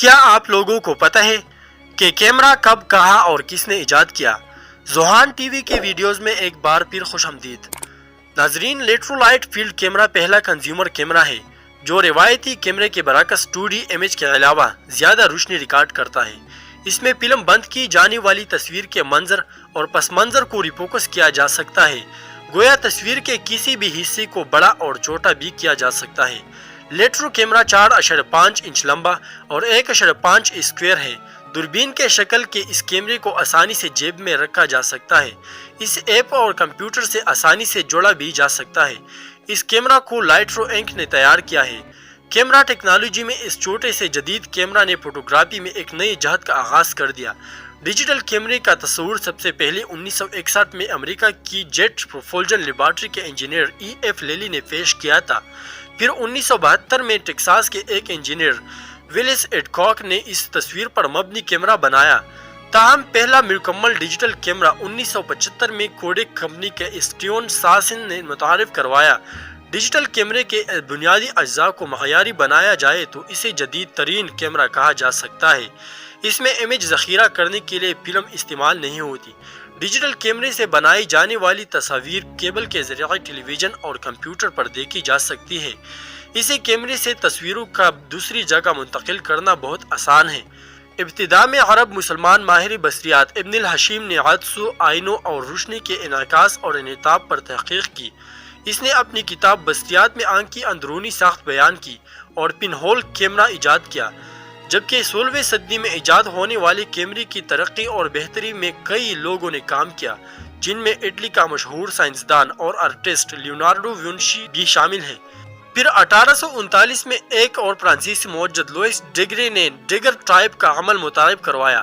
کیا آپ لوگوں کو پتہ ہے کہ کیمرہ کب کہاں اور کس نے ایجاد کیا؟ ذوحان ٹی وی کے ویڈیوز میں ایک بار پھر خوش آمدید ناظرین۔ لیٹرولائٹ فیلڈ کیمرہ پہلا کنزیومر کیمرہ ہے جو روایتی کیمرے کے برعکس 2D امیج کے علاوہ زیادہ روشنی ریکارڈ کرتا ہے۔ اس میں فلم بند کی جانے والی تصویر کے منظر اور پس منظر کو ریفوکس کیا جا سکتا ہے، گویا تصویر کے کسی بھی حصے کو بڑا اور چھوٹا بھی کیا جا سکتا ہے۔ لیٹرو کیمرہ 4.5 انچ لمبا اور 1.5 اسکوائر ہے۔ دوربین کے شکل کے اس کیمرے کو آسانی سے جیب میں رکھا جا سکتا ہے۔ اس ایپ اور کمپیوٹر سے آسانی سے جوڑا بھی جا سکتا ہے۔ اس کیمرہ کو لائٹرو انک نے تیار کیا ہے۔ کیمرہ ٹیکنالوجی میں اس چھوٹے سے جدید کیمرہ نے فوٹوگرافی میں ایک نئی جہت کا آغاز کر دیا۔ ڈیجیٹل کیمرے کا تصور سب سے پہلے 1961 میں امریکہ کی جیٹ پروپلشن لیبارٹری کے انجینئر EF لیلی نے پیش کیا تھا۔ پھر 1972 میں ٹیکساس کے ایک انجینئر ویلس ایڈکاک نے اس تصویر پر مبنی کیمرہ بنایا۔ تاہم پہلا مکمل ڈیجیٹل کیمرہ 1975 میں کوڈیک کمپنی کے اسٹیون ساسن نے متعارف کروایا۔ ڈیجیٹل کیمرے کے بنیادی اجزاء کو معیاری بنایا جائے تو اسے جدید ترین کیمرہ کہا جا سکتا ہے۔ اس میں امیج ذخیرہ کرنے کے لیے فلم استعمال نہیں ہوتی۔ ڈیجیٹل کیمرے سے بنائی جانے والی تصاویر کیبل کے ذریعے ٹیلی ویژن اور کمپیوٹر پر دیکھی جا سکتی ہے۔ اسی کیمرے سے تصویروں کا دوسری جگہ منتقل کرنا بہت آسان ہے۔ ابتدا میں عرب مسلمان ماہر بصریات ابن الحشیم نے عدس و آئینوں اور روشنی کے انعکاس اور انعطاف پر تحقیق کی۔ اس نے اپنی کتاب بصریات میں آنکھ کی اندرونی ساخت بیان کی اور پن ہول کیمرہ ایجاد کیا، جبکہ 16ویں صدی میں ایجاد ہونے والے کیمرے کی ترقی اور بہتری میں کئی لوگوں نے کام کیا، جن میں اٹلی کا مشہور سائنسدان اور آرٹسٹ لیونارڈو وینچی بھی شامل ہیں۔ پھر 1839 میں ایک اور فرانسیسی موجد لوئس ڈیگرے نے ڈیگر ٹائپ کا عمل متعارف کروایا۔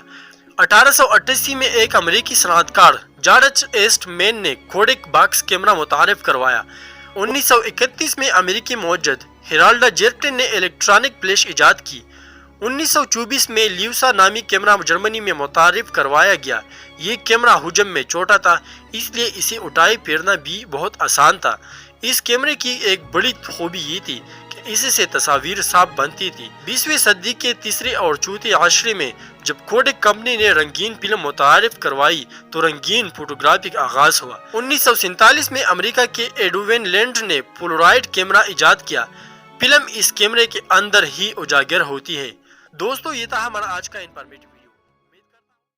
1888 میں ایک امریکی صنعت کار جارج ایسٹ مین نے کوڈیک باکس کیمرہ متعارف کروایا۔ 1931 میں امریکی موجد ہیرالڈ جیرٹن نے الیکٹرانک فلیش ایجاد کی۔ 1924 میں لیوسا نامی کیمرہ جرمنی میں متعارف کروایا گیا۔ یہ کیمرہ حجم میں چھوٹا تھا، اس لیے اسے اٹھائے پھیرنا بھی بہت آسان تھا۔ اس کیمرے کی ایک بڑی خوبی یہ تھی کہ اس سے تصاویر صاف بنتی تھی۔ 20ویں صدی کے تیسرے اور چوتھے عشرے میں جب کوڈیک کمپنی نے رنگین فلم متعارف کروائی تو رنگین فوٹوگرافی کا آغاز ہوا۔ 1947 میں امریکہ کے ایڈوین لینڈ نے پولارائٹ کیمرہ ایجاد کیا۔ فلم اس کیمرے کے اندر ہی اجاگر ہوتی ہے۔ دوستو، یہ تھا ہمارا آج کا انفارمیٹیو